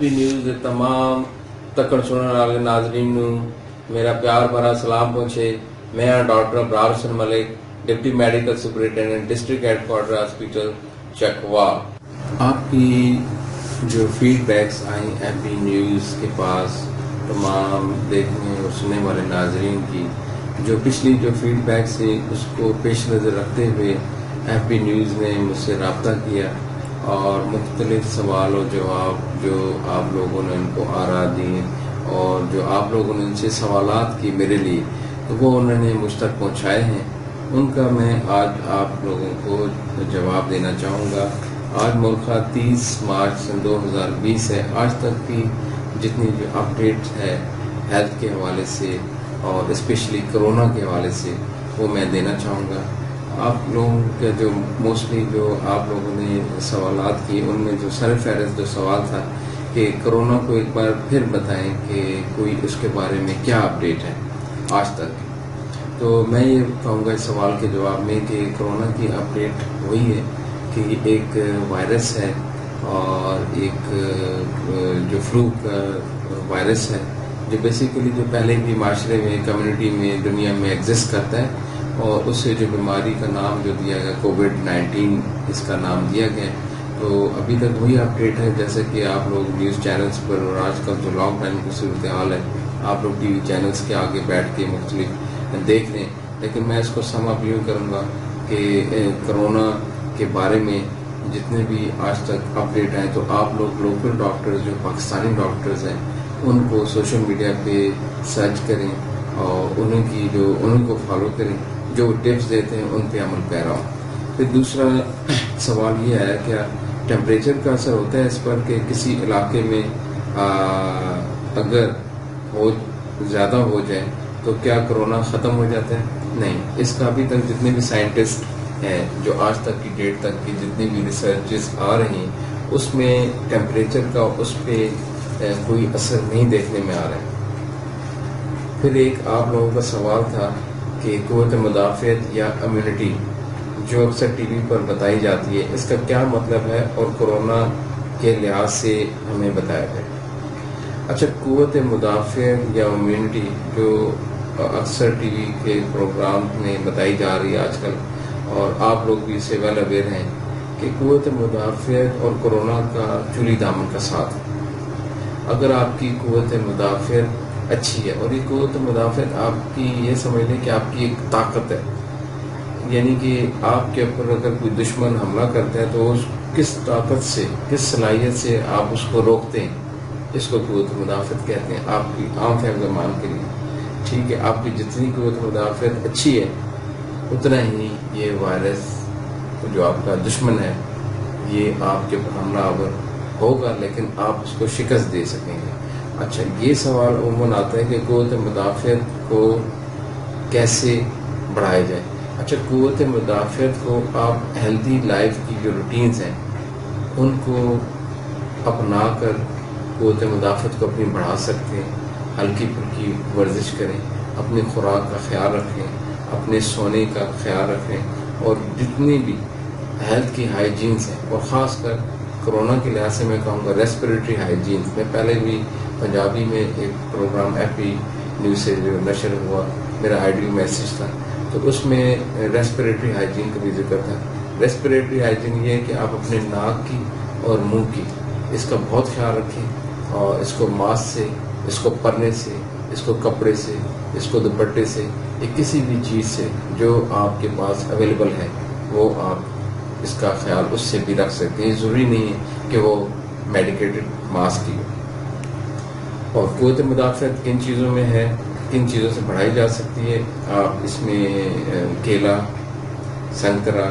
Happy news के तमाम तकड़ सुनने वाले नाजरीन नू मेरा प्यार भरा सलाम पहुंचे। मैं doctor Abrar Hasan Malik, deputy medical superintendent, district headquarter hospital Chakwal. आपकी जो फीडबैक्स आई हैप्पी न्यूज़ के पास तमाम देखने और सुनने वाले नाजरीन की, जो पिछली जो फीडबैक से उसको पेश नज़र रखते हुए हैप्पी न्यूज़ ने मुझसे रब्ता किया और मुख्तलिफ सवाल और जवाब जो आप लोगों ने उनको आरा दिए और जो आप लोगों ने उनसे सवालात की मेरे लिए, तो वो उन्होंने मुझ तक पहुँचाए हैं। उनका मैं आज आप लोगों को जवाब देना चाहूँगा। आज मुल्क 30 मार्च सन 2020 है। आज तक की जितनी जो अपडेट है हेल्थ के हवाले से और स्पेशली कोरोना के हवाले से वो मैं देना चाहूँगा। आप लोगों के जो मोस्टली जो आप लोगों ने सवालात किए उनमें जो सरफहरिस्त जो सवाल था कि कोरोना को एक बार फिर बताएं कि कोई उसके बारे में क्या अपडेट है आज तक। तो मैं ये कहूँगा इस सवाल के जवाब में कि कोरोना की अपडेट वही है कि एक वायरस है और एक जो फ्लू का वायरस है जो बेसिकली जो पहले भी माशरे में, कम्युनिटी में, दुनिया में एग्जिस्ट करता है और उससे जो बीमारी का नाम जो दिया गया कोविड-19 इसका नाम दिया गया। तो अभी तक वही अपडेट है जैसे कि आप लोग न्यूज़ चैनल्स पर और आजकल जो लॉकडाउन की सूरत हाल है आप लोग टीवी चैनल्स के आगे बैठ के मुख्तलिफ देख रहे हैं। लेकिन मैं इसको सम अप यूँ करूँगा कि कोरोना के बारे में जितने भी आज तक अपडेट आए तो आप लोग लोकल डॉक्टर्स जो पाकिस्तानी डॉक्टर्स हैं उनको सोशल मीडिया पे सर्च करें और उनको फॉलो करें, जो टिप्स देते हैं उन पे अमल पैरा हो। फिर दूसरा सवाल ये है क्या टेम्परेचर का असर होता है इस पर कि किसी इलाके में अगर हो ज़्यादा हो जाए तो क्या कोरोना ख़त्म हो जाता है? नहीं, इसका अभी तक जितने भी साइंटिस्ट हैं जो आज तक की डेट तक की जितनी भी रिसर्चेस आ रही हैं उसमें टेम्परेचर का उस पर कोई असर नहीं देखने में आ रहा है। फिर एक आप लोगों का सवाल था कि क़ुव्वत मुदाफ़ियत या इम्यूनिटी जो अक्सर टीवी पर बताई जाती है इसका क्या मतलब है और कोरोना के लिहाज से हमें बताया जाए। अच्छा, क़ुव्वत मुदाफ़ियत या इम्यूनिटी जो अक्सर टीवी के प्रोग्राम में बताई जा रही है आजकल और आप लोग भी इससे वेल अवेयर हैं कि क़ुव्वत मुदाफ़ियत और कोरोना का चूली दामन का साथ। अगर आपकी क़ुव्वत मुदाफ़ियत अच्छी है और ये क़ुव्वत मुदाफ़ियत आपकी ये समझ लें कि आपकी एक ताकत है, यानी कि आपके ऊपर अगर कोई दुश्मन हमला करता है तो उस किस ताकत से, किस सलाहियत से आप उसको रोकते हैं, इसको क़ुव्वत मुदाफ़ियत कहते हैं आपकी आम फहम ज़मान के लिए। ठीक है, आपकी जितनी क़ुव्वत मुदाफ़ियत अच्छी है उतना ही ये वायरस जो आपका दुश्मन है ये आपके ऊपर हमलावर होगा लेकिन आप उसको शिकस्त दे सकेंगे। अच्छा, ये सवाल उमूमन आता है कि क़ुव्वत मुदाफ़ियत को कैसे बढ़ाया जाए। अच्छा, क़ुव्वत मुदाफ़ियत को आप हेल्दी लाइफ की जो रूटीन्स हैं उनको अपना कर क़ुव्वत मुदाफ़ियत को अपनी बढ़ा सकते हैं। हल्की फुल्की वर्जिश करें, अपनी खुराक का ख्याल रखें, अपने सोने का ख्याल रखें और जितनी भी हेल्थ की हाइजीन्स हैं और ख़ास कर कोरोना के लिहाज से मैं कहूँगा रेस्पिरेटरी हाइजीन्स। मैं पहले भी पंजाबी में एक प्रोग्राम हैप्पी न्यूज़ से जो नशर हुआ मेरा आइडियो मैसेज था तो उसमें रेस्पिरेटरी हाइजीन का भी जिक्र था। रेस्पिरेटरी हाइजीन ये है कि आप अपने नाक की और मुंह की इसका बहुत ख्याल रखें और इसको मास्क से, इसको परने से, इसको कपड़े से, इसको दुपट्टे से या किसी भी चीज़ से जो आपके पास अवेलेबल है वो आप इसका ख्याल उससे भी रख सकते हैं। ज़रूरी नहीं है कि वो मेडिकेटेड मास्क ही हो। और क़ुव्वत मुदाफ़ियत किन चीज़ों में है, किन चीज़ों से बढ़ाई जा सकती है, आप इसमें केला, संतरा,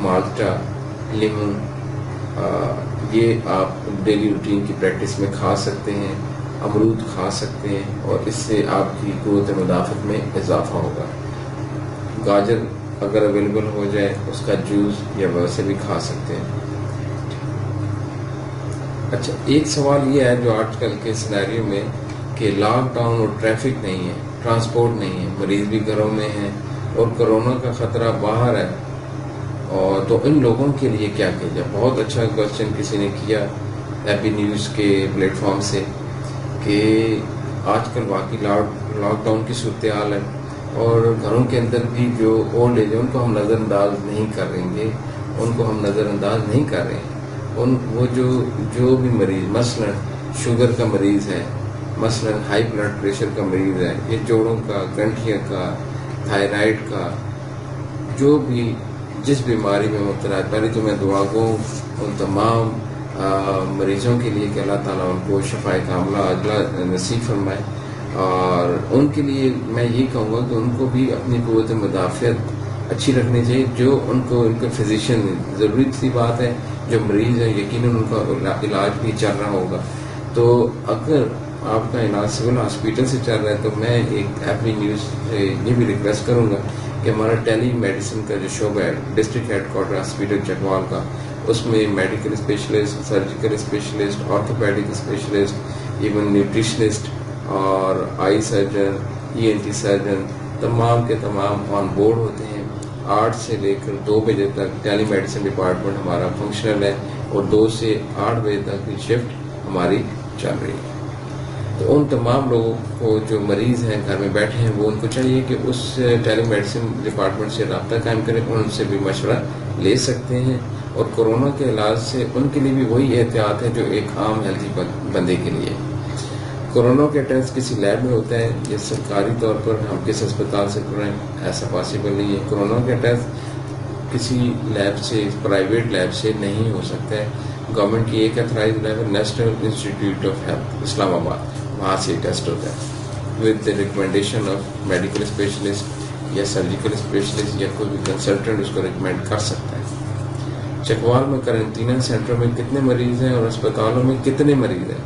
माल्टा, लीमू ये आप डेली रूटीन की प्रैक्टिस में खा सकते हैं। अमरूद खा सकते हैं और इससे आपकी क़ुव्वत मुदाफ़ियत में इजाफ़ा होगा। गाजर अगर अवेलेबल हो जाए उसका जूस या वैसे भी खा सकते हैं। अच्छा, एक सवाल ये है जो आजकल के सिनेरियो में कि लॉकडाउन और ट्रैफिक नहीं है, ट्रांसपोर्ट नहीं है, मरीज भी घरों में हैं और कोरोना का ख़तरा बाहर है और तो इन लोगों के लिए क्या किया जाए। बहुत अच्छा क्वेश्चन किसी ने किया ایپی نیوز کے پلیٹ فارم سے کہ آج کل واقعی لاک ڈاؤن کی صورتحال ہے اور گھروں کے اندر بھی جو اولڈ ایج ہے ان کو ہم نظر انداز نہیں کر رہیں گے، ان کو ہم نظر انداز نہیں کر رہے ہیں۔ وہ جو بھی مریض مثلا شوگر کا مریض ہے، مثلا ہائی بلڈ پریشر کا مریض ہے، یہ جوڑوں کا، گنٹھیوں کا، تھائرائیڈ کا، جو بھی جس بیماری میں مبتلا ہے، پہلے تو میں دعا گو ان تمام مریضوں کے لیے کہ اللہ تعالیٰ ان کو شفائے کاملہ عاجلہ نصیب فرمائے، اور ان کے لیے میں یہ کہوں گا کہ ان کو بھی اپنی قوت مدافعت اچھی رکھنی چاہیے، جو ان کے فزیشین، ضروری سی بات ہے جو مریض ہے یقیناً ان کا علاج بھی چل رہا ہوگا، تو اگر آپ کا علاج سول ہاسپٹل سے چل رہا ہے تو میں ایک ایپی نیوز سے یہ بھی ریکویسٹ کروں گا کہ ہمارا ٹیلی میڈیسن کا جو شعبہ ہے district headquarter hospital Chakwal کا، اس میں medical specialist, surgical specialist, orthopaedic specialist, even nutritionist اور آئی سرجن، ENT سرجن، تمام کے تمام آن بورڈ ہوتے ہیں۔ 8 سے لے کر 2 بجے تک ٹیلی میڈیسن ڈپارٹمنٹ ہمارا فنکشنل ہے اور 2 سے 8 بجے تک کی شفٹ ہماری چل رہی ہے۔ تو ان تمام لوگوں کو جو مریض ہیں گھر میں بیٹھے ہیں وہ ان کو چاہیے کہ اس ٹیلی میڈیسن ڈپارٹمنٹ سے رابطہ قائم کریں، ان سے بھی مشورہ لے سکتے ہیں، اور کورونا کے علاج سے ان کے لیے بھی وہی احتیاط ہے جو ایک عام ہیلتھی بندے کے لیے۔ کورونا کے ٹیسٹ کسی لیب میں ہوتا ہے، یہ سرکاری طور پر ہم کس اسپتال سے کریں ایسا پاسبل نہیں ہے۔ کورونا کے ٹیسٹ کسی لیب سے، پرائیویٹ لیب سے نہیں ہو سکتا ہے۔ گورنمنٹ کی ایک ایتھرائزڈ لیب ہے نیشنل انسٹیٹیوٹ آف ہیلتھ اسلام آباد، وہاں سے ٹیسٹ ہوتا ہے with recommendation of medical specialist یا سرجیکل اسپیشلسٹ یا کوئی بھی کنسلٹنٹ اس کو ریکمینڈ کر سکتا ہے۔ چکوال میں کرنٹینہ سینٹر میں کتنے مریض ہیں اور اسپتالوں میں کتنے مریض ہیں؟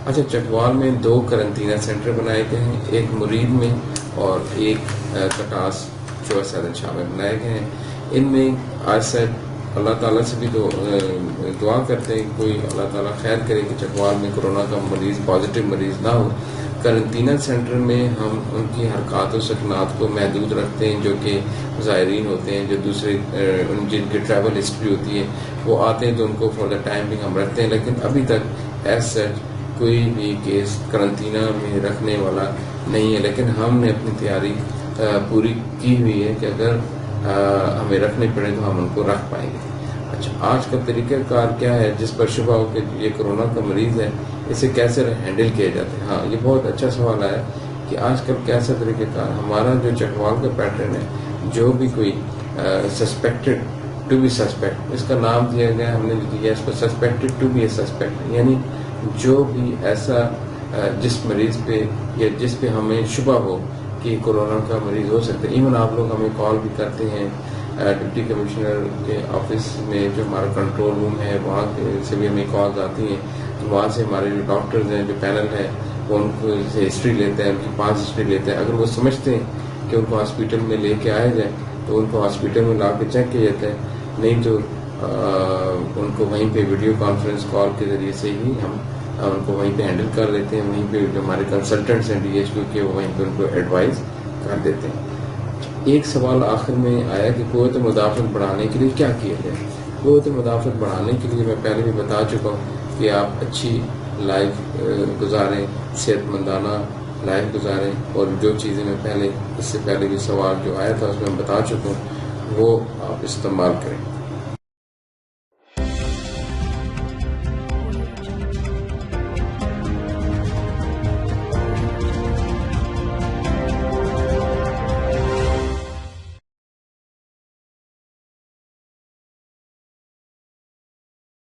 اچھا، چکوال میں 2 کرنٹینہ سینٹر بنائے گئے ہیں، ایک مرید میں اور ایک کٹاس چوہا سیدن شاہ میں بنائے گئے ہیں۔ ان میں آج سے اللہ تعالیٰ سے بھی دعا کرتے ہیں، کوئی اللہ تعالیٰ خیر کرے کہ چکوال میں کورونا کا مریض، پازیٹیو مریض نہ ہو۔ کرنٹینہ سینٹر میں ہم ان کی حرکات و سکنات کو محدود رکھتے ہیں، جو کہ زائرین ہوتے ہیں، جو دوسرے جن کی ٹریول ہسٹری ہوتی ہے وہ آتے ہیں تو ان کو فار دا ٹائم بھی ہم رکھتے ہیں، لیکن ابھی تک ایز سچ کوئی بھی کیس کرنٹینہ میں رکھنے والا نہیں ہے، لیکن ہم نے اپنی تیاری پوری کی ہوئی ہے کہ اگر ہمیں رکھنے پڑے تو ہم ان کو رکھ پائیں گے۔ اچھا، آج کا طریقہ کار کیا ہے جس پر شبہ ہو کہ یہ کورونا کا مریض ہے، اسے کیسے ہینڈل کیا جاتا ہے؟ ہاں، یہ بہت اچھا سوال ہے کہ آج کل کیسا طریقہ کار ہمارا جو چکوال کا پیٹرن ہے، جو بھی کوئی سسپیکٹڈ ٹو بی سسپیکٹ، اس کا نام دیا گیا، ہم نے دیا اس کو suspected to be a suspect, یعنی جو بھی ایسا جس مریض پہ یا جس پہ ہمیں شبہ ہو کہ کورونا کا مریض ہو سکتا ہے۔ ایون آپ لوگ ہمیں کال بھی کرتے ہیں، ڈپٹی کمشنر کے آفس میں جو ہمارا کنٹرول روم ہے وہاں سے بھی ہمیں کالز آتی ہیں، تو وہاں سے ہمارے جو ڈاکٹرز ہیں، جو پینل ہے، وہ ان کو ہسٹری لیتے ہیں، ان کی پاس ہسٹری لیتے ہیں۔ اگر وہ سمجھتے ہیں کہ ان کو ہاسپٹل میں لے کے آیا جائے تو ان کو ہاسپٹل میں لا کے چیک کیا جاتا ہے، نہیں تو ان کو وہیں پہ ویڈیو کانفرنس کال کے ذریعے سے ہی ہم ان کو وہیں پہ ہینڈل کر لیتے ہیں، وہیں پہ جو ہمارے کنسلٹنٹس ہیں DHQ کے، وہ وہیں پہ ان کو ایڈوائز کر دیتے ہیں۔ ایک سوال آخر میں آیا کہ قوت مدافعت بڑھانے کے لیے کیا کیا جائے؟ قوت مدافعت بڑھانے کے لیے میں پہلے بھی بتا چکا ہوں کہ آپ اچھی لائف گزاریں، صحت مندانہ لائف گزاریں، اور جو چیزیں میں اس سے پہلے بھی سوال جو آیا تھا اس میں بتا چکا ہوں وہ آپ استعمال کریں۔